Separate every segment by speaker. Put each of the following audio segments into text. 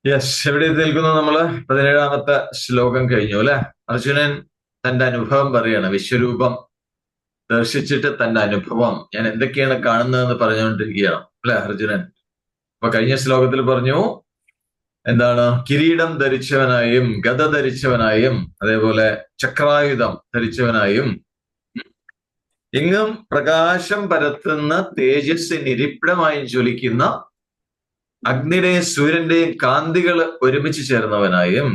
Speaker 1: Yes, എവിടെ നിൽക്കുന്നു നമ്മള്? 17-ാമത്തെ ശ്ലോകം കഴിഞ്ഞു അല്ലെ? അർജുനൻ തന്റെ അനുഭവം പറയാണ്. വിശ്വരൂപം ദർശിച്ചിട്ട് തന്റെ അനുഭവം ഞാൻ എന്തൊക്കെയാണ് കാണുന്നതെന്ന് പറഞ്ഞുകൊണ്ടിരിക്കുകയാണ് അല്ലെ അർജുനൻ. അപ്പൊ കഴിഞ്ഞ ശ്ലോകത്തിൽ പറഞ്ഞു എന്താണ്? കിരീടം ധരിച്ചവനായും ഗദ ധരിച്ചവനായും അതേപോലെ ചക്രായുധം ധരിച്ചവനായും എങ്ങും പ്രകാശം പരത്തുന്ന തേജസ്സിന് ഇരിപ്പിടമായും ജ്വലിക്കുന്ന അഗ്നിയുടെയും സൂര്യന്റെയും കാന്തികൾ ഒരുമിച്ച് ചേർന്നവനായും.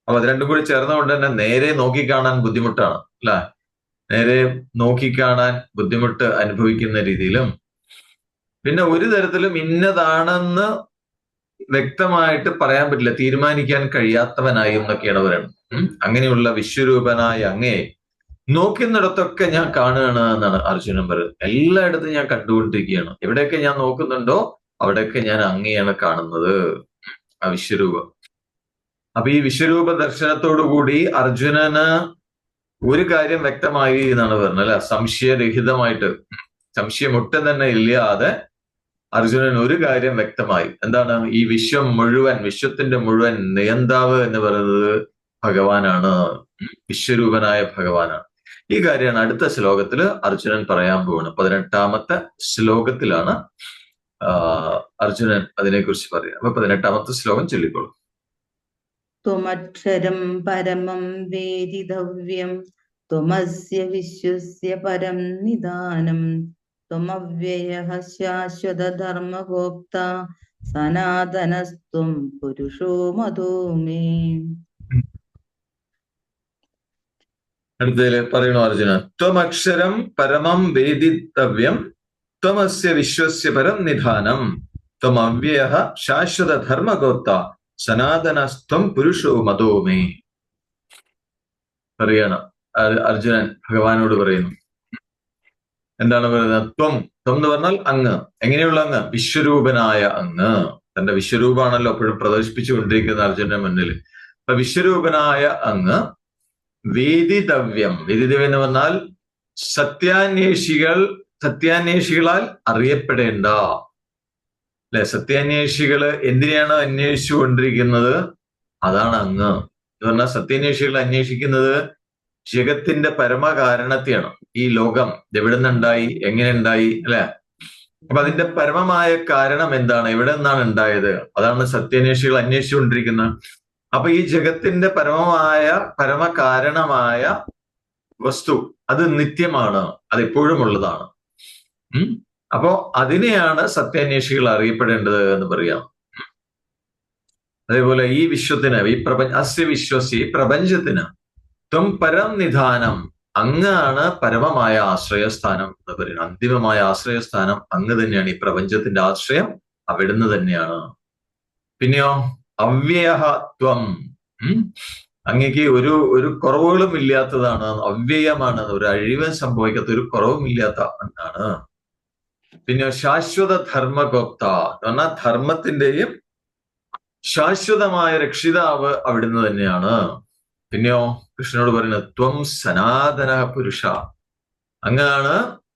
Speaker 1: അപ്പൊ അത് രണ്ടും കൂടി ചേർന്നുകൊണ്ട് തന്നെ നേരെ നോക്കിക്കാണാൻ ബുദ്ധിമുട്ടാണ് അല്ലെ? നേരെ നോക്കിക്കാണാൻ ബുദ്ധിമുട്ട് അനുഭവിക്കുന്ന രീതിയിലും, പിന്നെ ഒരു തരത്തിലും ഇന്നതാണെന്ന് വ്യക്തമായിട്ട് പറയാൻ പറ്റില്ല, തീരുമാനിക്കാൻ കഴിയാത്തവനായും എന്നൊക്കെയാണ് പറയുന്നത്. അങ്ങനെയുള്ള വിശ്വരൂപനായ അങ്ങയെ നോക്കുന്നിടത്തൊക്കെ ഞാൻ കാണുകയാണ് എന്നാണ് അർജുനൻ പറയുന്നത്. എല്ലായിടത്തും ഞാൻ കണ്ടുകൊണ്ടിരിക്കുകയാണ്. എവിടെയൊക്കെ ഞാൻ നോക്കുന്നുണ്ടോ അവിടെയൊക്കെ ഞാൻ അങ്ങയാണ് കാണുന്നത്, ആ വിശ്വരൂപം. അപ്പൊ ഈ വിശ്വരൂപ ദർശനത്തോടുകൂടി അർജുനന് ഒരു കാര്യം വ്യക്തമായി എന്നാണ് പറഞ്ഞത് അല്ലെ? സംശയരഹിതമായിട്ട്, സംശയമൊട്ടും തന്നെ ഇല്ലാതെ അർജുനൻ ഒരു കാര്യം വ്യക്തമായി. എന്താണ്? ഈ വിശ്വം മുഴുവൻ, വിശ്വത്തിന്റെ മുഴുവൻ നിയന്താവ് എന്ന് പറയുന്നത് ഭഗവാനാണ്, വിശ്വരൂപനായ ഭഗവാനാണ്. ഈ കാര്യമാണ് അടുത്ത ശ്ലോകത്തില് അർജുനൻ പറയാൻ പോകുന്നത്. 18-ാമത്തെ ശ്ലോകത്തിലാണ് അർജുനൻ അതിനെക്കുറിച്ച് പറയാം. അപ്പൊ 18-ാമത്തെ ശ്ലോകം ചൊല്ലിക്കോളൂ.
Speaker 2: ത്വമക്ഷരം പരമം വേദിതവ്യം ത്വമസ്യ വിശ്വസ്യ പരം നിദാനം ത്വമവ്യയഃ ശാശ്വതധർമ്മഗോപ്താ സനാതനസ്ത്വം പുരുഷോ മതോ മേ.
Speaker 1: അടുത്തതില് പറയണു അർജുന. ത്വമക്ഷരം പരമം വേദിതവ്യം ത്വമസ്യ വിശ്വസ്യ പരം നിധാനം ത്വമവ്യയഃ ശാശ്വത ധർമ്മഗോപ്ത സനാതനസ്ത്വം പുരുഷോ മതോ മേ. പറയണം അർജുനൻ ഭഗവാനോട് പറയുന്നു. എന്താണ് പറയുന്നത്? ത്വം, ത്വം എന്ന് പറഞ്ഞാൽ അങ്ങ്. എങ്ങനെയുള്ള അങ്ങ്? വിശ്വരൂപനായ അങ്ങ്. തന്റെ വിശ്വരൂപമാണല്ലോ എപ്പോഴും പ്രദർശിപ്പിച്ചുകൊണ്ടിരിക്കുന്ന അർജുനന്റെ മുന്നിൽ. അപ്പൊ വിശ്വരൂപനായ അങ്ങ് വേദിതവ്യം, വേദിതവ്യം എന്ന് പറഞ്ഞാൽ സത്യാന്വേഷികളാൽ അറിയപ്പെടേണ്ട അല്ലെ? സത്യാന്വേഷികള് എന്തിനെയാണോ അന്വേഷിച്ചു കൊണ്ടിരിക്കുന്നത് അതാണ് അങ്ങ് എന്ന് പറഞ്ഞാൽ. സത്യാന്വേഷികൾ അന്വേഷിക്കുന്നത് ജഗത്തിന്റെ പരമകാരണത്തെയാണ്. ഈ ലോകം എവിടെ നിന്നുണ്ടായി, എങ്ങനെ ഉണ്ടായി അല്ലെ? അപ്പൊ അതിന്റെ പരമമായ കാരണം എന്താണ്, എവിടെ നിന്നാണ് ഉണ്ടായത്, അതാണ് സത്യാന്വേഷികൾ അന്വേഷിച്ചുകൊണ്ടിരിക്കുന്നത്. അപ്പൊ ഈ ജഗത്തിന്റെ പരമകാരണമായ വസ്തു അത് നിത്യമാണ്, അത് എപ്പോഴും ഉള്ളതാണ്. അപ്പോ അതിനെയാണ് സത്യാന്വേഷികൾ അറിയപ്പെടേണ്ടത് എന്ന് പറയാം. അതേപോലെ ഈ വിശ്വത്തിന്, ഈ ഈ പ്രപഞ്ചത്തിന് ത്വം പരം നിധാനം, അങ്ങാണ് പരമമായ ആശ്രയസ്ഥാനം എന്ന് പറയുന്നത്. അന്തിമമായ ആശ്രയസ്ഥാനം അങ്ങ് തന്നെയാണ്. ഈ പ്രപഞ്ചത്തിന്റെ ആശ്രയം അവിടുന്ന് തന്നെയാണ്. പിന്നെയോ അവ്യയത്വം, അങ്ങക്ക് ഒരു കുറവുകളും ഇല്ലാത്തതാണ്, അവ്യയമാണ്, ഒരു അഴിവും സംഭവിക്കാത്ത, ഒരു കുറവും ഇല്ലാത്ത എന്നാണ്. പിന്നെ ശാശ്വത ധർമ്മഗോപ്ത എന്ന് പറഞ്ഞാൽ ധർമ്മത്തിന്റെയും ശാശ്വതമായ രക്ഷിതാവ് അവിടുന്ന് തന്നെയാണ്. പിന്നെയോ കൃഷ്ണനോട് പറയുന്നത് ത്വം സനാതന പുരുഷ, അങ്ങാണ്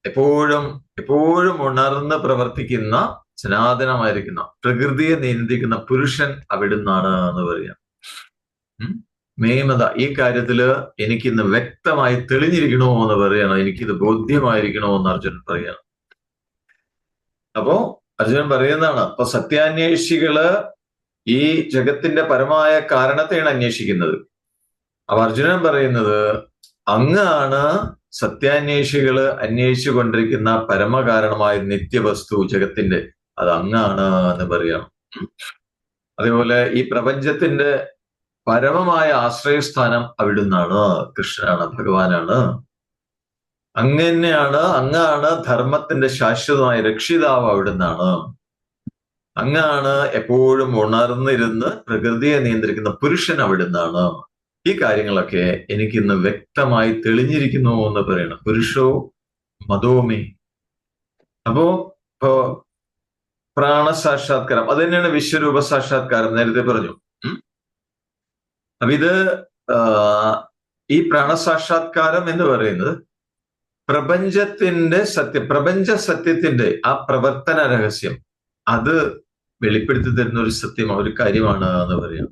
Speaker 1: എപ്പോഴും ഉണർന്ന് പ്രവർത്തിക്കുന്ന, സനാതനമായിരിക്കുന്ന, പ്രകൃതിയെ നിയന്ത്രിക്കുന്ന പുരുഷൻ അവിടുന്നാണ് എന്ന് പറയാം. മേമത, ഈ കാര്യത്തില് എനിക്കിന്ന് വ്യക്തമായി തെളിഞ്ഞിരിക്കണോ എന്ന് പറയണം, എനിക്കിത് ബോധ്യമായിരിക്കണോ എന്ന് അർജുനൻ പറയണം. അപ്പോ അർജുനൻ പറയുന്നതാണ്, അപ്പൊ സത്യാന്വേഷികള് ഈ ജഗത്തിന്റെ പരമായ കാരണത്തെയാണ് അന്വേഷിക്കുന്നത്. അപ്പൊ അർജുനൻ പറയുന്നത് അങ്ങാണ് സത്യാന്വേഷികള് അന്വേഷിച്ചു കൊണ്ടിരിക്കുന്ന പരമകാരണമായ നിത്യവസ്തു ജഗത്തിന്റെ, അത് അങ്ങാണ് എന്ന് പറയാം. അതേപോലെ ഈ പ്രപഞ്ചത്തിന്റെ പരമമായ ആശ്രയസ്ഥാനം അവിടുന്നാണ്, കൃഷ്ണനാണ്, ഭഗവാനാണ്. അങ്ങാണ് ധർമ്മത്തിന്റെ ശാശ്വതമായ രക്ഷിതാവ് അവിടുന്നാണ്. അങ്ങാണ് എപ്പോഴും ഉണർന്നിരുന്ന് പ്രകൃതിയെ നിയന്ത്രിക്കുന്ന പുരുഷൻ അവിടുന്നാണ്. ഈ കാര്യങ്ങളൊക്കെ എനിക്കിന്ന് വ്യക്തമായി തെളിഞ്ഞിരിക്കുന്നു എന്ന് പറയണം. പുരുഷോ മതോമി. ഇപ്പോ പ്രാണസാക്ഷാത്കാരം അത് തന്നെയാണ് വിശ്വരൂപ സാക്ഷാത്കാരം, നേരത്തെ പറഞ്ഞു. അപ്പൊ ഇത് ഈ പ്രാണസാക്ഷാത്കാരം എന്ന് പറയുന്നത് പ്രപഞ്ച സത്യത്തിന്റെ ആ പ്രവർത്തന രഹസ്യം, അത് വെളിപ്പെടുത്തി തരുന്ന ഒരു സത്യം, ഒരു കാര്യമാണ് എന്ന് പറയാം.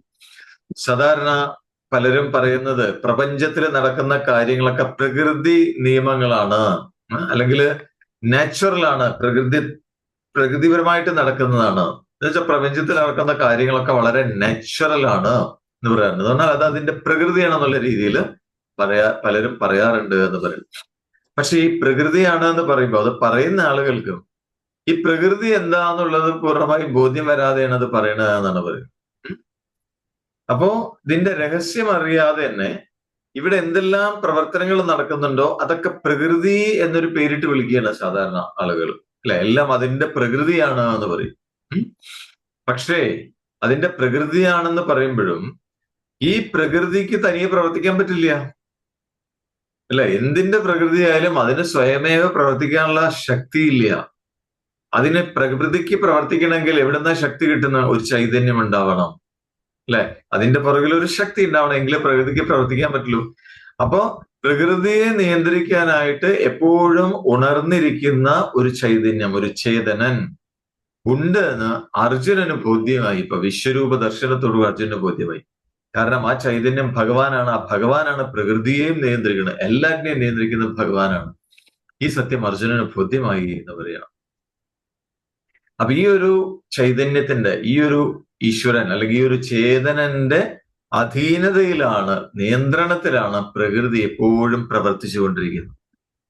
Speaker 1: സാധാരണ പലരും പറയുന്നത് പ്രപഞ്ചത്തിൽ നടക്കുന്ന കാര്യങ്ങളൊക്കെ പ്രകൃതി നിയമങ്ങളാണ്, അല്ലെങ്കിൽ നാച്ചുറൽ ആണ്, പ്രകൃതിപരമായിട്ട് നടക്കുന്നതാണ്. എന്നുവെച്ചാൽ പ്രപഞ്ചത്തിൽ നടക്കുന്ന കാര്യങ്ങളൊക്കെ വളരെ നാച്ചുറൽ ആണ് എന്ന് പറയാറുണ്ട്. എന്നാൽ അത് അതിന്റെ പ്രകൃതിയാണെന്നുള്ള രീതിയിൽ പലരും പറയാറുണ്ട് എന്ന് പറയും. പക്ഷെ ഈ പ്രകൃതിയാണ് എന്ന് പറയുമ്പോൾ അത് പറയുന്ന ആളുകൾക്ക് ഈ പ്രകൃതി എന്താന്നുള്ളത് പൂർണ്ണമായും ബോധ്യം വരാതെയാണ് അത് പറയണത് എന്നാണ് പറയുന്നത്. അപ്പോ ഇതിന്റെ രഹസ്യം അറിയാതെ തന്നെ ഇവിടെ എന്തെല്ലാം പ്രവർത്തനങ്ങൾ നടക്കുന്നുണ്ടോ അതൊക്കെ പ്രകൃതി എന്നൊരു പേരിട്ട് വിളിക്കുകയാണ് സാധാരണ ആളുകൾ, അല്ലെ? എല്ലാം അതിന്റെ പ്രകൃതിയാണ് എന്ന് പറയും. പക്ഷേ അതിന്റെ പ്രകൃതിയാണെന്ന് പറയുമ്പോഴും ഈ പ്രകൃതിക്ക് തനിയെ പ്രവർത്തിക്കാൻ പറ്റില്ല, അല്ലെ? എന്തിന്റെ പ്രകൃതിയായാലും അതിന് സ്വയമേവ പ്രവർത്തിക്കാനുള്ള ശക്തിയില്ല. അതിന് പ്രകൃതിക്ക് പ്രവർത്തിക്കണമെങ്കിൽ എവിടുന്ന ശക്തി കിട്ടുന്ന? ഒരു ചൈതന്യം ഉണ്ടാവണം, അല്ലെ? അതിന്റെ പുറകിൽ ഒരു ശക്തി ഉണ്ടാവണം, എങ്കിലേ പ്രകൃതിക്ക് പ്രവർത്തിക്കാൻ പറ്റുള്ളൂ. അപ്പോ പ്രകൃതിയെ നിയന്ത്രിക്കാനായിട്ട് എപ്പോഴും ഉണർന്നിരിക്കുന്ന ഒരു ചൈതന്യം, ഒരു ചേതനൻ ഉണ്ട് എന്ന് അർജുനന് ബോധ്യമായി. ഇപ്പൊ വിശ്വരൂപ ദർശനത്തോട് അർജുനന് ബോധ്യമായി. കാരണം ആ ചൈതന്യം ഭഗവാനാണ്. ആ ഭഗവാനാണ് പ്രകൃതിയെയും നിയന്ത്രിക്കുന്നത്, എല്ലാറ്റിനെയും നിയന്ത്രിക്കുന്നത് ഭഗവാനാണ്. ഈ സത്യം അർജുനന് ബോധ്യമായി എന്ന് പറയണം. അപ്പൊ ഈ ഒരു ചൈതന്യത്തിന്റെ, ഈ ഒരു ഈശ്വരൻ അല്ലെങ്കിൽ ഈ ഒരു ചേതനന്റെ അധീനതയിലാണ്, നിയന്ത്രണത്തിലാണ് പ്രകൃതി എപ്പോഴും പ്രവർത്തിച്ചുകൊണ്ടിരിക്കുന്നത്.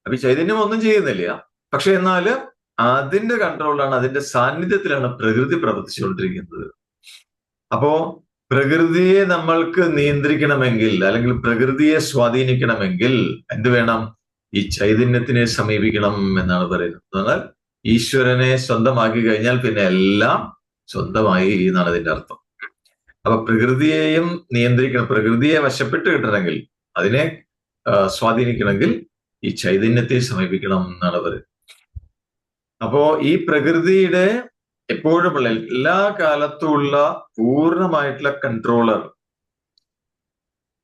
Speaker 1: അപ്പൊ ഈ ചൈതന്യം ഒന്നും ചെയ്യുന്നില്ല, പക്ഷെ എന്നാല് അതിന്റെ കൺട്രോളിലാണ്, അതിന്റെ സാന്നിധ്യത്തിലാണ് പ്രകൃതി പ്രവർത്തിച്ചുകൊണ്ടിരിക്കുന്നത്. അപ്പോ പ്രകൃതിയെ നമ്മൾക്ക് നിയന്ത്രിക്കണമെങ്കിൽ അല്ലെങ്കിൽ പ്രകൃതിയെ സ്വാധീനിക്കണമെങ്കിൽ എന്ത് വേണം? ഈ ചൈതന്യത്തിനെ സമീപിക്കണം എന്നാണ് പറയുന്നത്. എന്നാൽ ഈശ്വരനെ സ്വന്തമാക്കി കഴിഞ്ഞാൽ പിന്നെ എല്ലാം സ്വന്തമായി എന്നാണ് അതിന്റെ അർത്ഥം. അപ്പൊ പ്രകൃതിയെയും നിയന്ത്രിക്കണം, പ്രകൃതിയെ വശപ്പെട്ട് കിട്ടണമെങ്കിൽ, അതിനെ സ്വാധീനിക്കണമെങ്കിൽ ഈ ചൈതന്യത്തെ സമീപിക്കണം എന്നാണ് പറയുന്നത്. അപ്പോ ഈ പ്രകൃതിയുടെ എപ്പോഴുമുള്ള, എല്ലാ കാലത്തുമുള്ള പൂർണ്ണമായിട്ടുള്ള കൺട്രോളർ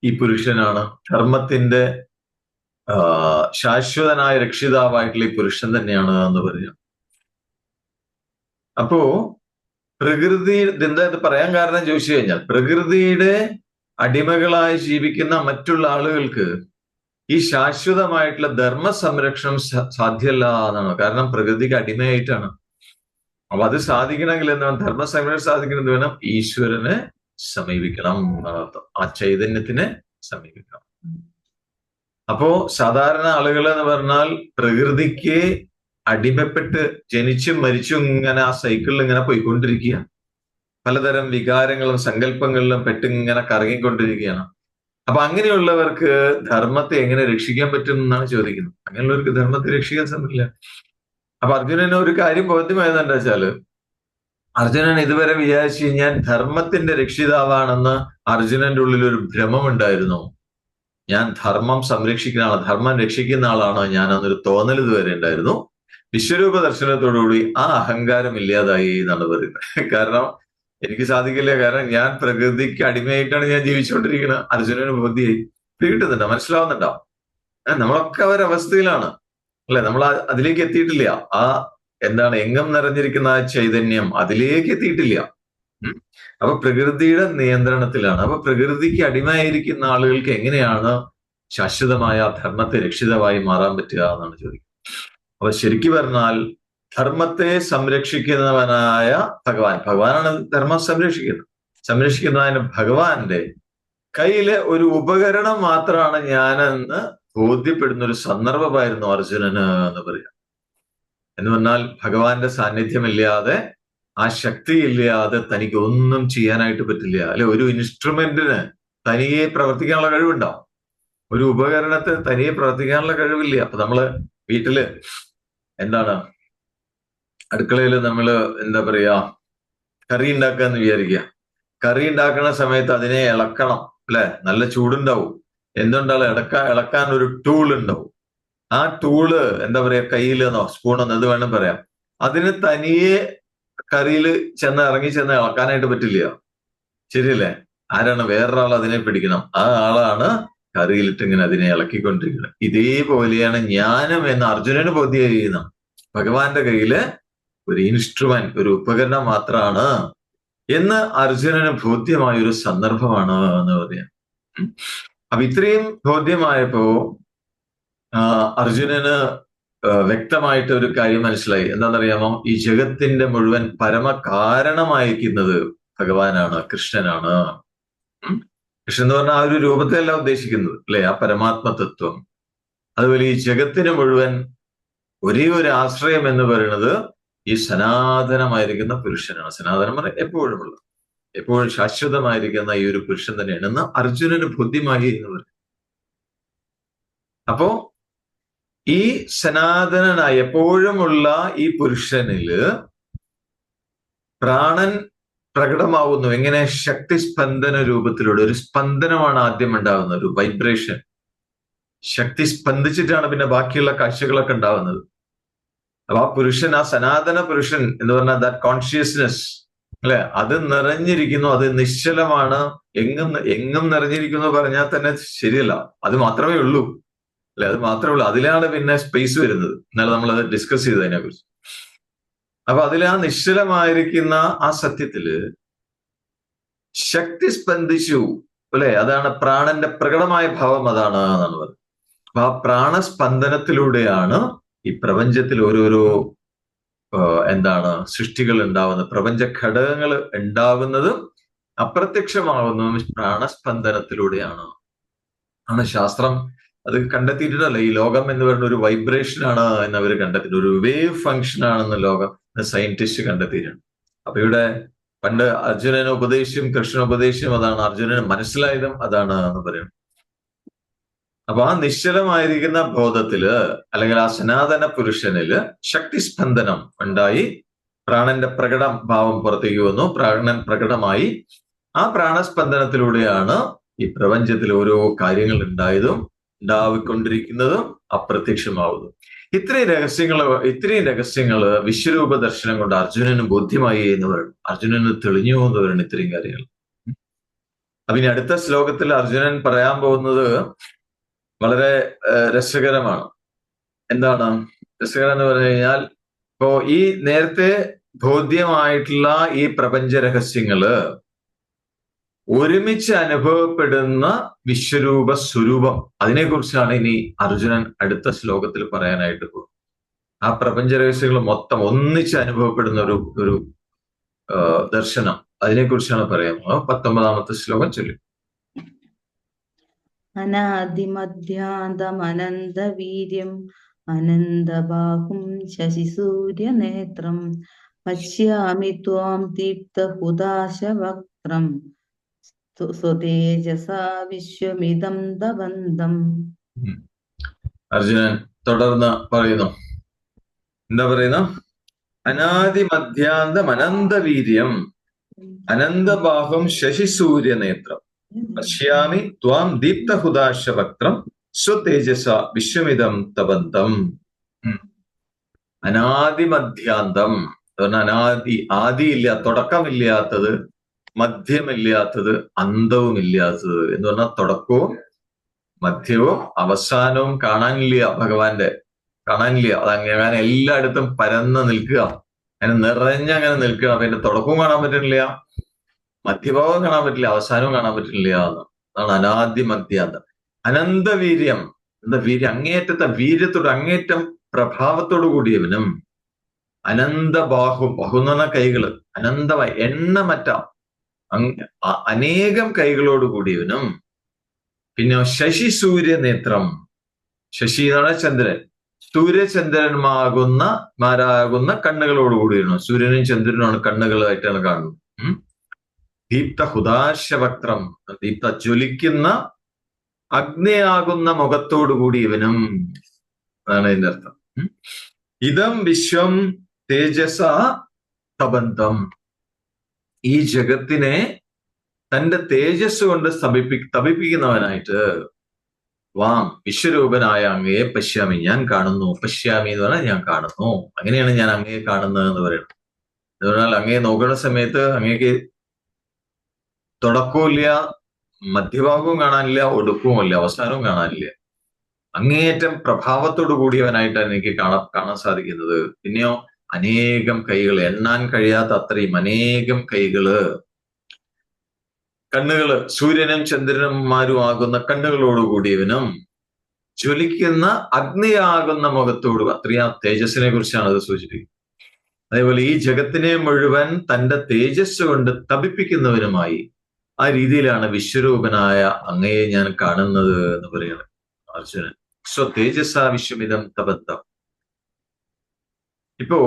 Speaker 1: ഈ പുരുഷനാണ്. ധർമ്മത്തിന്റെ ശാശ്വതനായ രക്ഷിതാവായിട്ടുള്ള ഈ പുരുഷൻ തന്നെയാണ് എന്ന് പറയാം. അപ്പോ പ്രകൃതി, എന്താ ഇത് പറയാൻ കാരണം ചോദിച്ചു കഴിഞ്ഞാൽ, പ്രകൃതിയുടെ അടിമകളായി ജീവിക്കുന്ന മറ്റുള്ള ആളുകൾക്ക് ഈ ശാശ്വതമായിട്ടുള്ള ധർമ്മ സംരക്ഷണം സാധ്യമല്ല എന്നാണ്. കാരണം പ്രകൃതിക്ക് അടിമയായിട്ടാണ്. അപ്പൊ അത് സാധിക്കണമെങ്കിൽ എന്താണ്? ധർമ്മ സംരക്ഷണം സാധിക്കണമെന്ന് വേണം ഈശ്വരനെ സമീപിക്കണം എന്നാണ് അർത്ഥം. ആ ചൈതന്യത്തിനെ സമീപിക്കണം. അപ്പോ സാധാരണ ആളുകൾ എന്ന് പറഞ്ഞാൽ പ്രകൃതിക്ക് അടിമപ്പെട്ട് ജനിച്ചും മരിച്ചും ഇങ്ങനെ ആ സൈക്കിളിൽ ഇങ്ങനെ പോയിക്കൊണ്ടിരിക്കുക, പലതരം വികാരങ്ങളും സങ്കല്പങ്ങളിലും പെട്ടിങ്ങനെ കറങ്ങിക്കൊണ്ടിരിക്കുകയാണ്. അപ്പൊ അങ്ങനെയുള്ളവർക്ക് ധർമ്മത്തെ എങ്ങനെ രക്ഷിക്കാൻ പറ്റും എന്നാണ് ചോദിക്കുന്നത്. അങ്ങനെയുള്ളവർക്ക് ധർമ്മത്തെ രക്ഷിക്കാൻ സാധിക്കില്ല. അപ്പൊ അർജുനന് ഒരു കാര്യം ബോധ്യമായത് എന്താ വെച്ചാല്, അർജുനൻ ഇതുവരെ വിചാരിച്ചു ഞാൻ ധർമ്മത്തിന്റെ രക്ഷിതാവാണെന്ന് അർജുനന്റെ ഉള്ളിൽ ഒരു ഭ്രമമുണ്ടായിരുന്നു. ഞാൻ ധർമ്മം സംരക്ഷിക്കുന്ന ആളാണ്, ധർമ്മം രക്ഷിക്കുന്ന ആളാണ് ഞാൻ എന്നൊരു തോന്നൽ ഇതുവരെ ഉണ്ടായിരുന്നു. വിശ്വരൂപ ദർശനത്തോടുകൂടി ആ അഹങ്കാരം ഇല്ലാതായി എന്നാണ് പറയുന്നത്. കാരണം എനിക്ക് സാധിക്കില്ല, കാരണം ഞാൻ പ്രകൃതിക്ക് അടിമയായിട്ടാണ് ഞാൻ ജീവിച്ചുകൊണ്ടിരിക്കുന്നത്. അർജുനന് ബോധ്യായി. കിട്ടുന്നുണ്ടോ? മനസ്സിലാവുന്നുണ്ടോ? നമ്മളൊക്കെ ഒരവസ്ഥയിലാണ്, അല്ലെ? നമ്മൾ അതിലേക്ക് എത്തിയിട്ടില്ല. ആ എന്താണ് എങ്ങും നിറഞ്ഞിരിക്കുന്ന ആ ചൈതന്യം അതിലേക്ക് എത്തിയിട്ടില്ല. അപ്പൊ പ്രകൃതിയുടെ നിയന്ത്രണത്തിലാണ്. അപ്പൊ പ്രകൃതിക്ക് അടിമയായിരിക്കുന്ന ആളുകൾക്ക് എങ്ങനെയാണ് ശാശ്വതമായ ധർമ്മത്തെ രക്ഷിതമായി മാറാൻ പറ്റുക എന്നാണ് ചോദിക്കുന്നത്. അപ്പൊ ശരിക്കും പറഞ്ഞാൽ ധർമ്മത്തെ സംരക്ഷിക്കുന്നവനായ ഭഗവാനാണ് ധർമ്മം സംരക്ഷിക്കുന്നതിന് ഭഗവാന്റെ കയ്യിലെ ഒരു ഉപകരണം മാത്രമാണ് ഞാനെന്ന് ബോധ്യപ്പെടുന്ന ഒരു സന്ദർഭമായിരുന്നു അർജുനന് എന്ന് പറയാം. എന്ന് പറഞ്ഞാൽ ഭഗവാന്റെ സാന്നിധ്യമില്ലാതെ, ആ ശക്തി ഇല്ലാതെ തനിക്ക് ഒന്നും ചെയ്യാനായിട്ട് പറ്റില്ല. അല്ലെ? ഒരു ഇൻസ്ട്രുമെന്റിന് തനിയെ പ്രവർത്തിക്കാനുള്ള കഴിവുണ്ടാവും, ഒരു ഉപകരണത്തിന് തനിയെ പ്രവർത്തിക്കാനുള്ള കഴിവില്ല. അപ്പൊ നമ്മള് വീട്ടില് എന്താണ് അടുക്കളയിൽ നമ്മള് എന്താ പറയാ കറി ഉണ്ടാക്കാന്ന് വിചാരിക്കുക. കറി ഉണ്ടാക്കുന്ന സമയത്ത് അതിനെ ഇളക്കണം, അല്ലെ? നല്ല ചൂടുണ്ടാവും. എന്തുണ്ടാവും? ഇളക്കാൻ ഒരു ടൂൾ ഉണ്ടാവും. ആ ടൂള് എന്താ പറയാ, കയ്യിലെന്നോ സ്പൂണെന്നോ എന്ത് വേണം പറയാം. അതിന് തനിയെ കറിയിൽ ഇറങ്ങി ചെന്ന് ഇളക്കാനായിട്ട് പറ്റില്ല, ശരിയല്ലേ? ആരാണ്? വേറൊരാൾ അതിനെ പിടിക്കണം. ആ ആളാണ് കറിയിലിട്ട് ഇങ്ങനെ അതിനെ ഇളക്കിക്കൊണ്ടിരിക്കുന്നത്. ഇതേപോലെയാണ് ജ്ഞാനം എന്ന് അർജുനന് ബോധ്യം ചെയ്യുന്ന. ഭഗവാന്റെ കയ്യില് ഒരു ഇൻസ്ട്രുമെന്റ്, ഒരു ഉപകരണം മാത്രമാണ് എന്ന് അർജുനന് ബോധ്യമായ ഒരു സന്ദർഭമാണ് എന്ന് പറയാം. അപ്പൊ ഇത്രയും ബോധ്യമായപ്പോ അർജുനന് വ്യക്തമായിട്ട് ഒരു കാര്യം മനസ്സിലായി. എന്താണെന്നറിയാമോ? ഈ ജഗത്തിന്റെ മുഴുവൻ പരമകാരണമായിരിക്കുന്നത് ഭഗവാനാണ്, കൃഷ്ണനാണ്. കൃഷ്ണൻ എന്ന് പറഞ്ഞാൽ ആ ഒരു രൂപത്തെയല്ല ഉദ്ദേശിക്കുന്നത്, അല്ലെ? ആ പരമാത്മ തത്വം. അതുപോലെ ഈ ജഗത്തിന് മുഴുവൻ ഒരേ ഒരു ആശ്രയം എന്ന് പറയുന്നത് ഈ സനാതനമായിരിക്കുന്ന പുരുഷനാണ്. സനാതനം പറഞ്ഞാൽ എപ്പോഴുമുള്ള, എപ്പോഴും ശാശ്വതമായിരിക്കുന്ന ഈ ഒരു പുരുഷൻ തന്നെയാണ് എന്ന് അർജുനന് ബുദ്ധിമായി എന്ന് പറയും. അപ്പോ ഈ സനാതനനായ എപ്പോഴുമുള്ള ഈ പുരുഷനില് പ്രാണൻ പ്രകടമാവുന്നു. എങ്ങനെ? ശക്തി സ്പന്ദന രൂപത്തിലൂടെ. ഒരു സ്പന്ദനമാണ് ആദ്യം ഉണ്ടാകുന്നത്, ഒരു വൈബ്രേഷൻ. ശക്തി സ്പന്ദിച്ചിട്ടാണ് പിന്നെ ബാക്കിയുള്ള കാഴ്ചകളൊക്കെ ഉണ്ടാവുന്നത്. അപ്പൊ ആ പുരുഷൻ, ആ സനാതന പുരുഷൻ എന്ന് പറഞ്ഞാൽ ദാറ്റ് കോൺഷ്യസ്നെസ്, അല്ലെ, അത് നിറഞ്ഞിരിക്കുന്നു. അത് നിശ്ചലമാണ്. എങ്ങും നിറഞ്ഞിരിക്കുന്നു പറഞ്ഞാൽ തന്നെ ശരിയല്ല. അത് മാത്രമേ ഉള്ളൂ, അല്ലെ? അത് മാത്രമേ ഉള്ളൂ. അതിലാണ് പിന്നെ സ്പേസ് വരുന്നത്. ഇന്നലെ നമ്മളത് ഡിസ്കസ് ചെയ്തു അതിനെ കുറിച്ച്. അപ്പൊ അതിൽ ആ നിശ്ചലമായിരിക്കുന്ന ആ സത്യത്തില് ശക്തി സ്പന്ദിച്ചു, അല്ലെ? അതാണ് പ്രാണന്റെ പ്രകടമായ ഭാവം, അതാണ് എന്നാണ് പറയുന്നത്. അപ്പൊ ആ പ്രാണസ്പന്ദനത്തിലൂടെയാണ് ഈ പ്രപഞ്ചത്തിൽ ഓരോരോ സൃഷ്ടികൾ ഉണ്ടാവുന്നത്, പ്രപഞ്ച ഘടകങ്ങൾ ഉണ്ടാവുന്നതും അപ്രത്യക്ഷമാവുന്നതും പ്രാണസ്പന്ദനത്തിലൂടെയാണ്. ശാസ്ത്രം അത് കണ്ടെത്തിയിട്ടല്ല. ഈ ലോകം എന്ന് പറയുന്ന ഒരു വൈബ്രേഷൻ ആണ് എന്ന് അവർ കണ്ടെത്തിയിട്ട്, ഒരു വേവ് ഫംഗ്ഷൻ ആണെന്ന് ലോകം സയന്റിസ്റ്റ് കണ്ടെത്തിയിട്ടുണ്ട്. അപ്പൊ ഇവിടെ പണ്ട് അർജുനന് ഉപദേശിച്ചും കൃഷ്ണ ഉപദേശിച്ചും അതാണ്, അർജുനന് മനസ്സിലായതും അതാണ് എന്ന് പറയുന്നത്. അപ്പൊ ആ നിശ്ചലമായിരിക്കുന്ന ബോധത്തില്, അല്ലെങ്കിൽ ആ സനാതന പുരുഷനില് ശക്തിസ്പന്ദനം ഉണ്ടായി, പ്രാണന്റെ ഭാവം പുറത്തേക്ക് വന്നു. പ്രാണൻ പ്രകടമായി. ആ പ്രാണസ്പന്ദനത്തിലൂടെയാണ് ഈ പ്രപഞ്ചത്തിൽ ഓരോ കാര്യങ്ങൾ ഉണ്ടാവിക്കൊണ്ടിരിക്കുന്നതും അപ്രത്യക്ഷമാവുന്നു. ഇത്രയും രഹസ്യങ്ങള് വിശ്വരൂപ ദർശനം കൊണ്ട് അർജുനന് ബോധ്യമായി എന്ന് പറയുന്നു. അർജുനന് തെളിഞ്ഞു എന്ന് പറയുന്നു ഇത്രയും കാര്യങ്ങൾ. അപ്പൊ ഇനി അടുത്ത ശ്ലോകത്തിൽ അർജുനൻ പറയാൻ പോകുന്നത് വളരെ രസകരമാണ്. എന്താണ് രസകരം എന്ന് പറഞ്ഞു കഴിഞ്ഞാൽ, ഇപ്പോ ഈ നേരത്തെ ബോധ്യമായിട്ടുള്ള ഈ പ്രപഞ്ച രഹസ്യങ്ങള് ഒരുമിച്ച് അനുഭവപ്പെടുന്ന വിശ്വരൂപ സ്വരൂപം, അതിനെക്കുറിച്ചാണ് ഇനി അർജുനൻ അടുത്ത ശ്ലോകത്തിൽ പറയാനായിട്ട് പോകും. ആ പ്രപഞ്ച രഹസ്യങ്ങൾ മൊത്തം ഒന്നിച്ച് അനുഭവപ്പെടുന്ന ഒരു ദർശനം, അതിനെക്കുറിച്ചാണ് പറയാം. 19ാമത്തെ ശ്ലോകം ചൊല്ലും.
Speaker 2: അനാദിമധ്യാന്തമനന്തവീര്യം അനന്തബാഹും ശശിസൂര്യനേത്രം പശ്യാമി ത്വാം ദീപ്തഹുതാശവക്ത്രം സ്വതേജസാ വിശ്വമിദം ദവന്തം.
Speaker 1: അർജുനൻ തുടർന്ന് പറയുന്നു. എന്താ പറയുന്നു? അനാദിമധ്യാന്തം അനന്തവീര്യം അനന്തബാഹും ശശിസൂര്യനേത്രം പശ്യാമി ത്വാം ദീപ്തഹുതാശവക്ത്രം സ്വതേജസ വിശ്വമിദം തവന്തം. അനാദിമധ്യാന്തം എന്ന് പറഞ്ഞാൽ ആദിയില്ല, തുടക്കമില്ലാത്തത്, മധ്യമില്ലാത്തത്, അന്തവുമില്ലാത്തത് എന്ന് പറഞ്ഞാൽ തുടക്കവും മധ്യവും അവസാനവും കാണാനില്ല. ഭഗവാന്റെ കാണാനില്ല. അത് അങ്ങനെ എല്ലായിടത്തും പരന്ന് നിൽക്കുക, അങ്ങനെ നിറഞ്ഞങ്ങനെ നിൽക്കുക. അപ്പൊ അതിന്റെ തുടക്കവും കാണാൻ പറ്റുന്നില്ല, മധ്യഭാവം കാണാൻ പറ്റില്ല, അവസാനവും കാണാൻ പറ്റുന്നില്ല. അതാണ് അനാദിമധ്യാന്തം. അനന്തവീര്യം, എന്താ വീര്യം? അങ്ങേയറ്റത്തെ വീര്യത്തോട്, അങ്ങേറ്റം പ്രഭാവത്തോടു കൂടിയവനും. അനന്തബാഹു, ബഹു എന്ന് പറഞ്ഞ കൈകള്, അനന്തമായി എണ്ണമറ്റ അനേകം കൈകളോട് കൂടിയവനും. പിന്നെ ശശി സൂര്യനേത്രം, ശശി എന്ന് പറഞ്ഞാൽ ചന്ദ്രൻ, സൂര്യചന്ദ്രന്മാരാകുന്ന കണ്ണുകളോട് കൂടിയവനും. സൂര്യനും ചന്ദ്രനുമാണ് കണ്ണുകളായിട്ടാണ് കാണുന്നത്. ദീപ്ത ഹുദാശവക്ത്രം, ദീപ്ത ജ്വലിക്കുന്ന അഗ്നിയാകുന്ന മുഖത്തോടു കൂടിയവനും അതാണ് ഇതിന്റെ അർത്ഥം. ഇതം വിശ്വം തേജസ തബന്തം, ഈ ജഗത്തിനെ തന്റെ തേജസ് കൊണ്ട് തപിപ്പിക്കുന്നവനായിട്ട്. വാം, വിശ്വരൂപനായ അങ്ങയെ പശ്യാമി, ഞാൻ കാണുന്നു. പശ്യാമി എന്ന് പറഞ്ഞാൽ ഞാൻ കാണുന്നു. അങ്ങനെയാണ് ഞാൻ അങ്ങയെ കാണുന്നത് എന്ന് പറയുന്നത്. എന്ന് പറഞ്ഞാൽ അങ്ങയെ നോക്കുന്ന സമയത്ത് അങ്ങേക്ക് തുടക്കവുമില്ല, മധ്യഭാഗവും കാണാനില്ല, ഒടുക്കവുമില്ല, അവസാനവും കാണാനില്ല. അങ്ങേയറ്റം പ്രഭാവത്തോടു കൂടിയവനായിട്ടാണ് എനിക്ക് കാണാൻ സാധിക്കുന്നത്. പിന്നെയോ അനേകം കൈകൾ, എണ്ണാൻ കഴിയാത്ത അത്രയും അനേകം കൈകള്, കണ്ണുകള് സൂര്യനും ചന്ദ്രന്മാരും ആകുന്ന കണ്ണുകളോടുകൂടിയവനും ജ്വലിക്കുന്ന അഗ്നിയാകുന്ന മുഖത്തോട്, അത്രയും തേജസ്സിനെ കുറിച്ചാണ് അത് സൂചിപ്പിക്കുന്നത്. അതേപോലെ ഈ ജഗത്തിനെ മുഴുവൻ തന്റെ തേജസ് കൊണ്ട് തപിപ്പിക്കുന്നവനുമായി, ആ രീതിയിലാണ് വിശ്വരൂപനായ അങ്ങയെ ഞാൻ കാണുന്നത് എന്ന് പറയുന്നത് അർജുനൻ. തേജസ്സ വിശ്വമിതം തപന്തം. ഇപ്പോ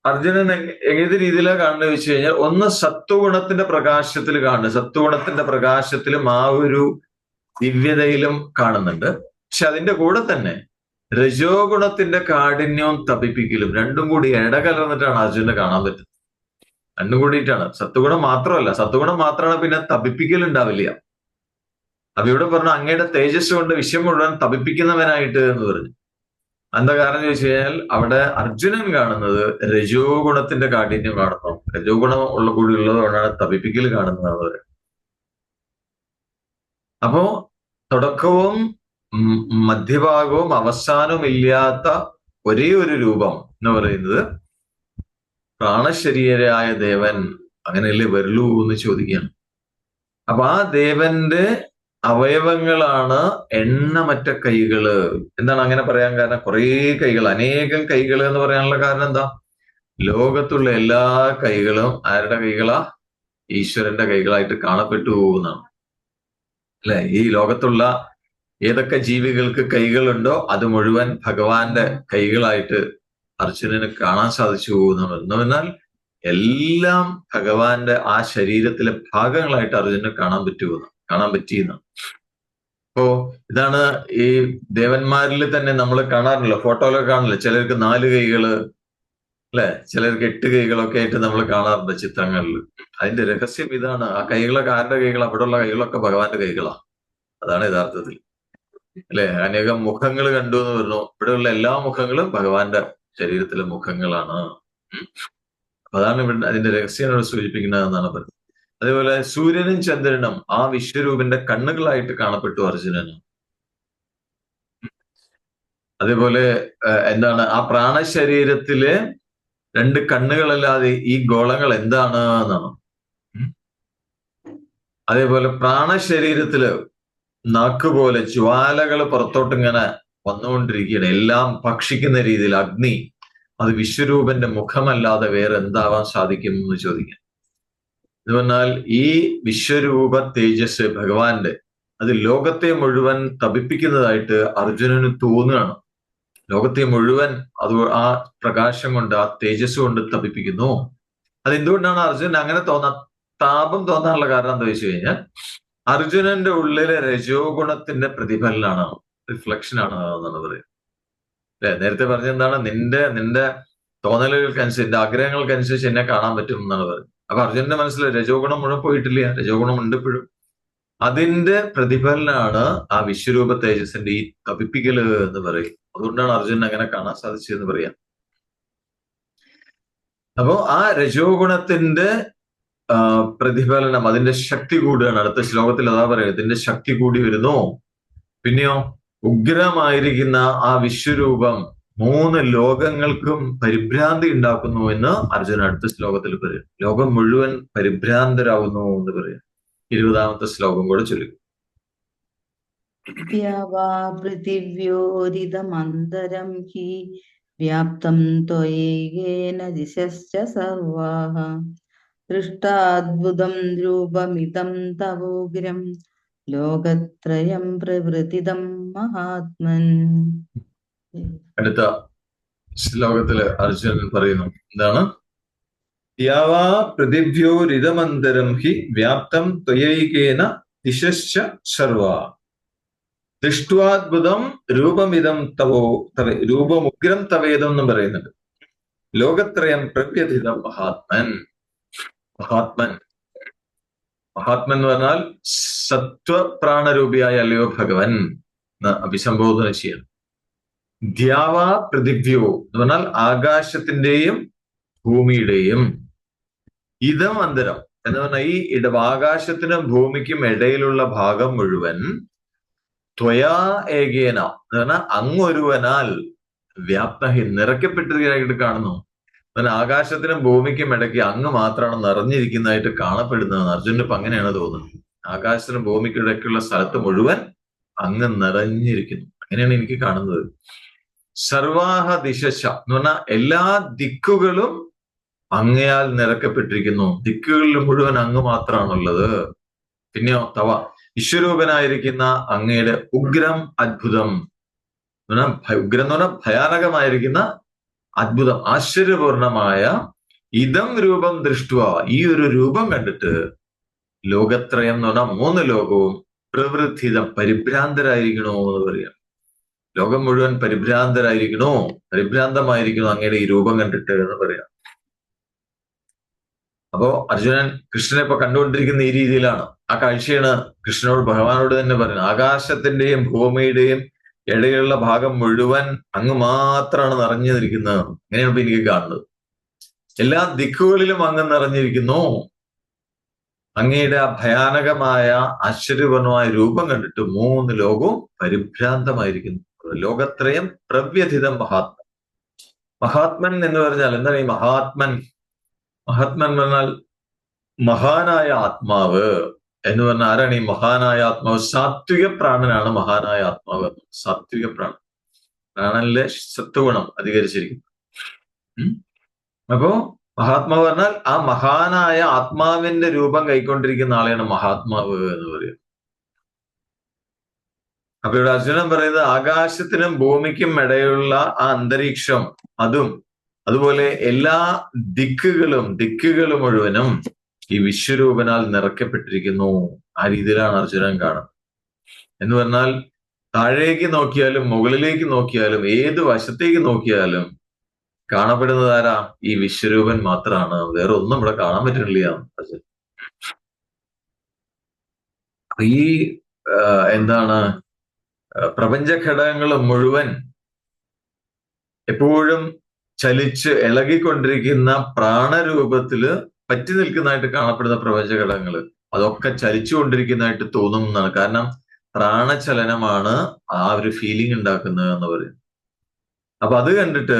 Speaker 1: അർജുനൻ ഏത് രീതിയിലാണ് കാണുന്നത് വെച്ച് കഴിഞ്ഞാൽ, ഒന്ന് സത്വഗുണത്തിന്റെ പ്രകാശത്തിൽ കാണുന്നത്, സത്വഗുണത്തിന്റെ പ്രകാശത്തിലും ആ ഒരു ദിവ്യതയിലും കാണുന്നുണ്ട്. പക്ഷെ അതിന്റെ കൂടെ തന്നെ രജോ ഗുണത്തിന്റെ കാഠിന്യവും തപിപ്പിക്കലും രണ്ടും കൂടി ഇടകലർന്നിട്ടാണ് അർജുനെ കാണാൻ പറ്റുന്നത്. രണ്ടും കൂടിയിട്ടാണ്. സത്വഗുണം മാത്രമല്ല, സത്വഗുണം മാത്രമാണ് പിന്നെ തപിപ്പിക്കലുണ്ടാവില്ല. അപ്പൊ ഇവിടെ പറഞ്ഞു അങ്ങയുടെ തേജസ് കൊണ്ട് വിശ്വം മുഴുവൻ തപിപ്പിക്കുന്നവനായിട്ട് എന്ന് പറഞ്ഞു. എന്താ കാരണം ചോദിച്ചു കഴിഞ്ഞാൽ, അവിടെ അർജുനൻ കാണുന്നത് രജോ ഗുണത്തിന്റെ കാഠിന്യം കാണുന്നു. രജോ ഗുണം ഉള്ള കൂടി ഉള്ളതുകൊണ്ടാണ് തപിപ്പിക്കൽ കാണുന്നത്. അപ്പോ തുടക്കവും മധ്യഭാഗവും അവസാനവും ഇല്ലാത്ത ഒരേ ഒരു രൂപം എന്ന് പറയുന്നത് പ്രാണശരീരായ ദേവൻ അങ്ങനെയല്ലേ വരുള്ളൂ എന്ന് ചോദിക്കുകയാണ്. അപ്പൊ ആ ദേവന്റെ അവയവങ്ങളാണ് എണ്ണമറ്റ കൈകള്. എന്താണ് അങ്ങനെ പറയാൻ കാരണം? കുറേ കൈകൾ, അനേകം കൈകൾ എന്ന് പറയാനുള്ള കാരണം എന്താ? ലോകത്തുള്ള എല്ലാ കൈകളും ആരുടെ കൈകളാ? ഈശ്വരന്റെ കൈകളായിട്ട് കാണപ്പെട്ടു പോകുന്നതാണ് അല്ലെ? ഈ ലോകത്തുള്ള ഏതൊക്കെ ജീവികൾക്ക് കൈകളുണ്ടോ അത് മുഴുവൻ ഭഗവാന്റെ കൈകളായിട്ട് അർജുനന് കാണാൻ സാധിച്ചു പോകുന്നതാണ്. എന്ന് പറഞ്ഞാൽ എല്ലാം ഭഗവാന്റെ ആ ശരീരത്തിലെ ഭാഗങ്ങളായിട്ട് അർജുനന് കാണാൻ പറ്റിയെന്നാണ്. അപ്പോ ഇതാണ് ഈ ദേവന്മാരിൽ തന്നെ നമ്മൾ കാണാറില്ല, ഫോട്ടോയിലൊക്കെ കാണില്ല. ചിലർക്ക് 4 കൈകള് അല്ലെ, ചിലർക്ക് 8 കൈകളൊക്കെ ആയിട്ട് നമ്മൾ കാണാറുണ്ട് ചിത്രങ്ങളിൽ. അതിന്റെ രഹസ്യം ഇതാണ്. ആ കൈകളൊക്കെ ആരുടെ കൈകൾ? അവിടെയുള്ള കൈകളൊക്കെ ഭഗവാന്റെ കൈകളാണ്. അതാണ് യഥാർത്ഥത്തിൽ അല്ലെ. അനേകം മുഖങ്ങൾ കണ്ടു എന്ന് പറഞ്ഞു. ഇവിടെയുള്ള എല്ലാ മുഖങ്ങളും ഭഗവാന്റെ ശരീരത്തിലെ മുഖങ്ങളാണ്. അതാണ് ഇവിടെ അതിന്റെ രഹസ്യമാണ് സൂചിപ്പിക്കുന്നത് എന്നാണ് പറയുന്നത്. അതേപോലെ സൂര്യനും ചന്ദ്രനും ആ വിശ്വരൂപന്റെ കണ്ണുകളായിട്ട് കാണപ്പെട്ടു അർജുനന്. അതേപോലെ എന്താണ് ആ പ്രാണശരീരത്തിലെ 2 കണ്ണുകളല്ലാതെ ഈ ഗോളങ്ങൾ എന്താണ് എന്നാണ്. അതേപോലെ പ്രാണശരീരത്തില് നാക്കുപോലെ ജ്വാലകൾ പുറത്തോട്ടിങ്ങനെ വന്നുകൊണ്ടിരിക്കുകയാണ്. എല്ലാം ഭക്ഷിക്കുന്ന രീതിയിൽ അഗ്നി. അത് വിശ്വരൂപന്റെ മുഖമല്ലാതെ വേറെ എന്താവാൻ സാധിക്കും എന്ന് ചോദിക്കാം. എന്ന് പറഞ്ഞാൽ ഈ വിശ്വരൂപ തേജസ് ഭഗവാന്റെ അത് ലോകത്തെ മുഴുവൻ തപിപ്പിക്കുന്നതായിട്ട് അർജുനന് തോന്നുകയാണ്. ലോകത്തെ മുഴുവൻ അത് ആ പ്രകാശം കൊണ്ട്, ആ തേജസ് കൊണ്ട് തപിപ്പിക്കുന്നു. അതെന്തുകൊണ്ടാണ് അർജുനൻ അങ്ങനെ താപം തോന്നാനുള്ള കാരണം എന്താ വെച്ച് കഴിഞ്ഞാൽ, അർജുനന്റെ ഉള്ളിലെ രജോ ഗുണത്തിന്റെ പ്രതിഫലനാണ്, റിഫ്ലക്ഷൻ ആണ് എന്നാണ് പറയുന്നത് അല്ലെ. നേരത്തെ പറഞ്ഞെന്താണ്? നിന്റെ തോന്നലുകൾക്കനുസരിച്ച്, നിന്റെ ആഗ്രഹങ്ങൾക്കനുസരിച്ച് എന്നെ കാണാൻ പറ്റും എന്നാണ് പറയുന്നത്. അപ്പൊ അർജുനന്റെ മനസ്സിൽ രജോ ഗുണം മുഴുവൻ പോയിട്ടില്ല, രജോ ഗുണം ഉണ്ട് ഇപ്പോഴും. അതിന്റെ പ്രതിഫലനാണ് ആ വിശ്വരൂപ തേജസ്സിന്റെ ഈ തപിപ്പിക്കല് എന്ന് പറയും. അതുകൊണ്ടാണ് അർജുനൻ അങ്ങനെ കാണാൻ സാധിച്ചതെന്ന് പറയാം. അപ്പോ ആ രജോ ഗുണത്തിന്റെ പ്രതിഫലനം, അതിന്റെ ശക്തി കൂടുകയാണ്. അടുത്ത ശ്ലോകത്തിൽ അതാ പറയുന്നത്, ഇതിന്റെ ശക്തി കൂടി വരുന്നു. പിന്നെയോ ഉഗ്രമായിരിക്കുന്ന ആ വിശ്വരൂപം 3 ലോകങ്ങൾക്കും പരിഭ്രാന്തി ഉണ്ടാക്കുന്നു എന്ന് അർജുനൻ അടുത്ത ശ്ലോകത്തിൽ പറയും. ലോകം മുഴുവൻ പരിഭ്രാന്തരാകുന്നു എന്ന് പറയും. 20ാമത്തെ ശ്ലോകം കൂടെ ചൊല്ലുക.
Speaker 2: പൃഥിവ്യോരിതമന്തരം ഹി വ്യാപ്തം ത്വയേകേന ദിശശ്ച സർവാഃ ദൃഷ്ടാദ്ഭുതം രൂപമിദം തവോഗ്രം ലോകത്രയം പ്രവൃത്തിദം മഹാത്മൻ.
Speaker 1: അടുത്ത ശ്ലോകത്തില് അർജുനൻ പറയുന്നു എന്താണ്? യാവാ പൃഥിവ്യോരിതമന്തരം ഹി വ്യാപ്തം ത്വയൈകേന ദിശശ്ച സർവാഃ ദൃഷ്ട്വാദ്ഭുതം രൂപമിദം രൂപമുഗ്രം തവേദം എന്നും പറയുന്നുണ്ട്. ലോകത്രയം പ്രവ്യഥിതം മഹാത്മൻ. മഹാത്മൻ എന്ന് പറഞ്ഞാൽ സത്വപ്രാണരൂപിയായ അല്ലയോ ഭഗവൻ എന്ന് അഭിസംബോധന ചെയ്യണം. ദ്യാവാ പൃഥിവ്യോ എന്ന് പറഞ്ഞാൽ ആകാശത്തിന്റെയും ഭൂമിയുടെയും ഇതം അന്തരം എന്ന് പറഞ്ഞാൽ ഈ ആകാശത്തിനും ഭൂമിക്കും ഇടയിലുള്ള ഭാഗം മുഴുവൻ ത്വയാ ഏകേന എന്ന് പറഞ്ഞാൽ അങ്ങൊരുവനാൽ വ്യാപ്തഹി നിറയ്ക്കപ്പെട്ടതായിട്ട് കാണുന്നു. അങ്ങനെ ആകാശത്തിനും ഭൂമിക്കും ഇടയ്ക്ക് അങ്ങ് മാത്രമാണ് നിറഞ്ഞിരിക്കുന്നതായിട്ട് കാണപ്പെടുന്നതെന്ന് അർജുനന് ഇപ്പൊ അങ്ങനെയാണ് തോന്നുന്നത്. ആകാശത്തിനും ഭൂമിക്കും ഇടയ്ക്കുള്ള സ്ഥലത്ത് മുഴുവൻ അങ്ങ് നിറഞ്ഞിരിക്കുന്നു. അങ്ങനെയാണ് എനിക്ക് കാണുന്നത്. സർവാഹ ദിശശ എന്ന് പറഞ്ഞാൽ എല്ലാ ദിക്കുകളും അങ്ങയാൽ നിറക്കപ്പെട്ടിരിക്കുന്നു. ദിക്കുകളിൽ മുഴുവൻ അങ്ങ് മാത്രമാണുള്ളത്. പിന്നെയോ തവ വിശ്വരൂപനായിരിക്കുന്ന അങ്ങയുടെ ഉഗ്രം അത്ഭുതം എന്ന് പറഞ്ഞാൽ ഉഗ്രം എന്ന് പറഞ്ഞാൽ ഭയാനകമായിരിക്കുന്ന അത്ഭുതം, ആശ്ചര്യപൂർണമായ ഇതം രൂപം ദൃഷ്ടുവ, ഈ ഒരു രൂപം കണ്ടിട്ട് ലോകത്രയം എന്ന് പറഞ്ഞാൽ 3 ലോകവും പ്രവൃത്തിതം പരിഭ്രാന്തരായിരിക്കണോ എന്ന് പറയാം. ലോകം മുഴുവൻ പരിഭ്രാന്തരായിരിക്കണോ, പരിഭ്രാന്തമായിരിക്കണോ അങ്ങയുടെ ഈ രൂപം കണ്ടിട്ട് എന്ന് പറയാം. അപ്പോ അർജുനൻ കൃഷ്ണനെ ഇപ്പൊ കണ്ടുകൊണ്ടിരിക്കുന്ന ഈ രീതിയിലാണ്. ആ കാഴ്ചയാണ് കൃഷ്ണനോട് ഭഗവാനോട് തന്നെ പറയുന്നത്. ആകാശത്തിന്റെയും ഭൂമിയുടെയും ഇടയിലുള്ള ഭാഗം മുഴുവൻ അങ്ങ് മാത്രമാണ് നിറഞ്ഞു നിൽക്കുന്നത്. അങ്ങനെയാണ് ഇപ്പൊ എനിക്ക് കാണുന്നത്. എല്ലാ ദിക്കുകളിലും അങ്ങ് നിറഞ്ഞിരിക്കുന്നു. അങ്ങയുടെ ആ ഭയാനകമായ ആശ്ചര്യപൂർണമായ രൂപം കണ്ടിട്ട് 3 ലോകവും പരിഭ്രാന്തമായിരിക്കുന്നു. ലോകത്രയം പ്രവ്യഥിതം മഹാത്മൻ. മഹാത്മൻ എന്ന് പറഞ്ഞാൽ എന്താണ് ഈ മഹാത്മൻ? മഹാത്മൻ എന്ന് പറഞ്ഞാൽ മഹാനായ ആത്മാവ് എന്ന് പറഞ്ഞാൽ ആരാണ് ഈ മഹാനായ ആത്മാവ്? സാത്വിക പ്രാണനാണ് മഹാനായ ആത്മാവ്. സാത്വിക പ്രാണൻ, പ്രാണനിലെ സത്വഗുണം അധികരിച്ചിരിക്കുന്നു. അപ്പോ മഹാത്മാവ് പറഞ്ഞാൽ ആ മഹാനായ ആത്മാവിന്റെ രൂപം കൈക്കൊണ്ടിരിക്കുന്ന ആളെയാണ് മഹാത്മാവ് എന്ന് പറയുന്നത്. അപ്പൊ ഇവിടെ അർജുനൻ പറയുന്നത് ആകാശത്തിനും ഭൂമിക്കും ഇടയിലുള്ള ആ അന്തരീക്ഷം, അതുപോലെ എല്ലാ ദിക്കുകൾ മുഴുവനും ഈ വിശ്വരൂപനാൽ നിറയ്ക്കപ്പെട്ടിരിക്കുന്നു. ആ രീതിയിലാണ് അർജുനൻ കാണുന്നത്. എന്ന് പറഞ്ഞാൽ താഴേക്ക് നോക്കിയാലും മുകളിലേക്ക് നോക്കിയാലും ഏത് വശത്തേക്ക് നോക്കിയാലും കാണപ്പെടുന്നത് ആരാ? ഈ വിശ്വരൂപൻ മാത്രമാണ്. വേറെ ഒന്നും ഇവിടെ കാണാൻ പറ്റുന്നില്ല. ഈ എന്താണ് പ്രപഞ്ച ഘടകങ്ങൾ മുഴുവൻ എപ്പോഴും ചലിച്ച് ഇളകിക്കൊണ്ടിരിക്കുന്ന പ്രാണരൂപത്തില് പറ്റി നിൽക്കുന്നതായിട്ട് കാണപ്പെടുന്ന പ്രപഞ്ച ഘടകങ്ങൾ അതൊക്കെ ചലിച്ചുകൊണ്ടിരിക്കുന്നതായിട്ട് തോന്നുന്നതാണ്. കാരണം പ്രാണചലനമാണ് ആ ഒരു ഫീലിംഗ് ഉണ്ടാക്കുന്നത് എന്ന് പറയും. അപ്പൊ അത് കണ്ടിട്ട്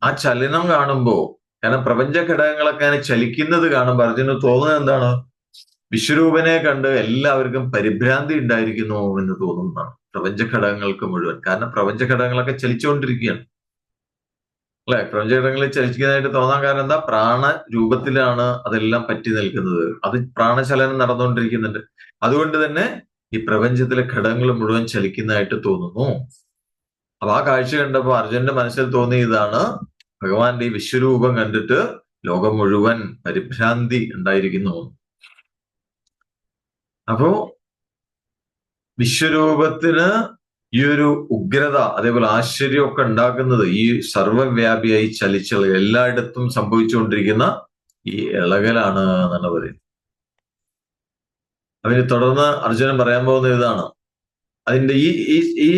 Speaker 1: ആ ചലനം കാണുമ്പോ, കാരണം പ്രപഞ്ച ഘടകങ്ങളൊക്കെ അങ്ങനെ ചലിക്കുന്നത് കാണുമ്പോൾ അർജുന് തോന്നുന്നത് എന്താണ്? വിശ്വരൂപനെ കണ്ട് എല്ലാവർക്കും പരിഭ്രാന്തി ഉണ്ടായിരിക്കുന്നു എന്ന് തോന്നുന്നതാണ് പ്രപഞ്ച ഘടകങ്ങൾക്ക് മുഴുവൻ. കാരണം പ്രപഞ്ച ഘടകങ്ങളൊക്കെ ചലിച്ചുകൊണ്ടിരിക്കുകയാണ് അല്ലെ? പ്രപഞ്ച ഘടകങ്ങളിൽ ചലിക്കുന്നതായിട്ട് തോന്നാൻ കാരണം എന്താ? പ്രാണ രൂപത്തിലാണ് അതെല്ലാം പറ്റി നിൽക്കുന്നത്. അത് പ്രാണചലനം നടന്നുകൊണ്ടിരിക്കുന്നുണ്ട്. അതുകൊണ്ട് തന്നെ ഈ പ്രപഞ്ചത്തിലെ ഘടകങ്ങൾ മുഴുവൻ ചലിക്കുന്നതായിട്ട് തോന്നുന്നു. അപ്പൊ ആ കാഴ്ച കണ്ടപ്പോ അർജുനന്റെ മനസ്സിൽ തോന്നിയതാണ് ഭഗവാന്റെ ഈ വിശ്വരൂപം കണ്ടിട്ട് ലോകം മുഴുവൻ പരിഭ്രാന്തി ഉണ്ടായിരിക്കുന്നു. അപ്പോ വിശ്വരൂപത്തിന് ഈ ഒരു ഉഗ്രത അതേപോലെ ആശ്ചര്യമൊക്കെ ഉണ്ടാക്കുന്നത് ഈ സർവ്വവ്യാപിയായി ചലിച്ചുള്ള എല്ലായിടത്തും സംഭവിച്ചുകൊണ്ടിരിക്കുന്ന ഈ ഇളകലാണ് എന്നാണ് പറയുന്നത്. അതിന് തുടർന്ന് അർജുനൻ പറയാൻ പോകുന്ന ഇതാണ് അതിന്റെ ഈ ഈ ഈ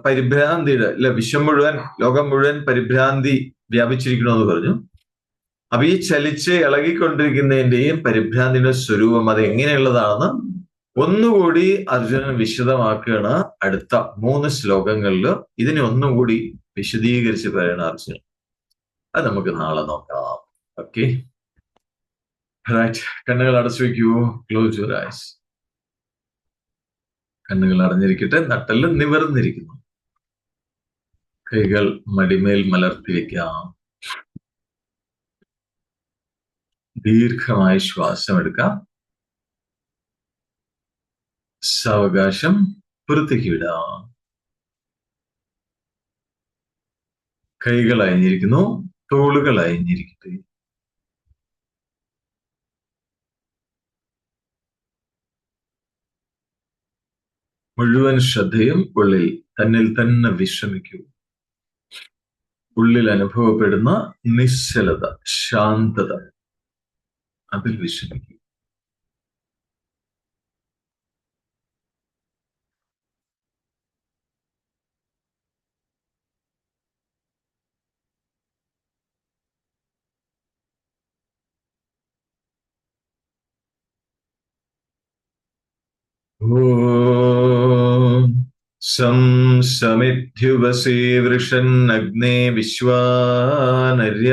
Speaker 1: പരിഭ്രാന്തിയുടെ വിശ്വം മുഴുവൻ, ലോകം മുഴുവൻ പരിഭ്രാന്തി വ്യാപിച്ചിരിക്കണമെന്ന് പറഞ്ഞു. അപ്പൊ ഈ ചലിച്ച് ഇളകിക്കൊണ്ടിരിക്കുന്നതിന്റെയും പരിഭ്രാന്തിയുടെ സ്വരൂപം അത് എങ്ങനെയുള്ളതാണെന്ന് ഒന്നുകൂടി അർജുനൻ വിശദമാക്കുകയാണ് അടുത്ത 3 ശ്ലോകങ്ങളിൽ. ഇതിനെ ഒന്നുകൂടി വിശദീകരിച്ച് പറയണം അർജുനൻ. അത് നമുക്ക് നാളെ നോക്കാം. Okay, right. കണ്ണുകൾ അടച്ചു വെക്കൂ. Close your eyes. കണ്ണുകൾ അടഞ്ഞിരിക്കട്ടെ. നട്ടെല്ല് നിവർന്നിരിക്കുന്നു. കൈകൾ മടിമേൽ മലർത്തി വെക്കാം. ദീർഘമായി ശ്വാസം എടുക്കാം. സാവകാശം പുറത്തേക്ക് വിടാം. കൈകൾ അയഞ്ഞിരിക്കുന്നു. തോളുകൾ അയഞ്ഞിരിക്കട്ടെ. മുഴുവൻ ശ്രദ്ധയും ഉള്ളിൽ തന്നിൽ തന്നെ വിശ്രമിക്കൂ. ഉള്ളിൽ അനുഭവപ്പെടുന്ന നിശ്ചലത, ശാന്തത, അതിൽ വിശ്രമിക്കൂ. ഓം സമിദ്ധ്യുവസേ വൃഷന്നഗ്നേ വിശ്വാനര്യ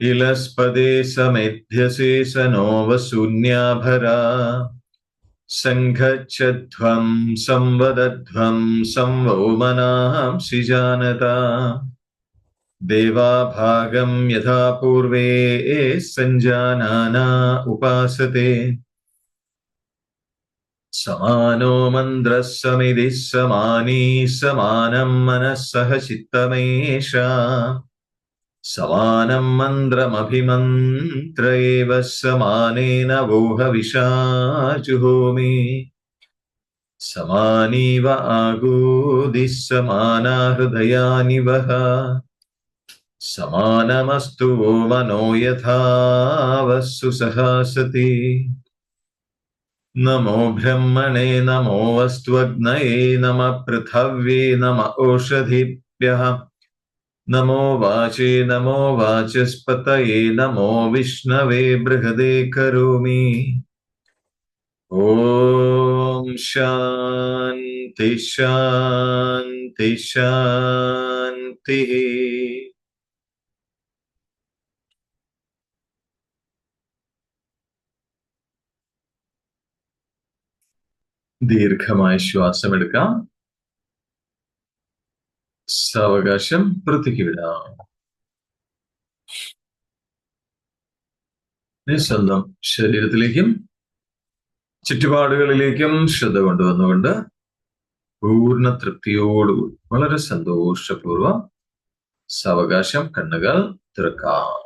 Speaker 1: ഇലസ്പദേ സമിധ്യസേ സനോ വസൂന്യാഭരാ സംഘച്ഛധ്വം സംവദധ്വം സംവോമനാംസി ജാനതാ ദേവാഭാഗം യഥാ പൂർവേ സഞ്ജാനാനാ ഉപാസത്തെ സമാനോ മന്ത്രഃ സമിതി സമാനീ സമാനം മനഃസഹ ചിത്തമേഷ സമാനം മന്ത്രമഭിമന്ത്ര ഏവ സമാനേന വോഹവിഷാ ജുഹോമി സമാനീവ ആഗോദിഃ സമാനാ ഹൃദയാനി വഹ സമാനമസ്തു വോ മനോ യഥാ വസ്സു സഹാസതി നമോ ബ്രഹ്മണേ നമോ വസ്ത്വഗ്നയേ നമ പൃഥവ്യേ നമ ഓഷധിഭ്യഃ നമോ വാചേ നമോ വാചസ്പതയേ നമോ വിഷ്ണവേ ബൃഹദേ കരോമി. ഓം ശാന്തി ശാന്തി ശാന്തി. ദീർഘമായ ശ്വാസമെടുക്കാം. സാവകാശം പുറത്തേക്ക് വിടാം. സ്വന്തം ശരീരത്തിലേക്കും ചുറ്റുപാടുകളിലേക്കും ശ്രദ്ധ കൊണ്ടുവന്നുകൊണ്ട് പൂർണ്ണ തൃപ്തിയോടുകൂടി വളരെ സന്തോഷപൂർവ്വം സാവകാശം കണ്ണുകൾ തുറക്കാം.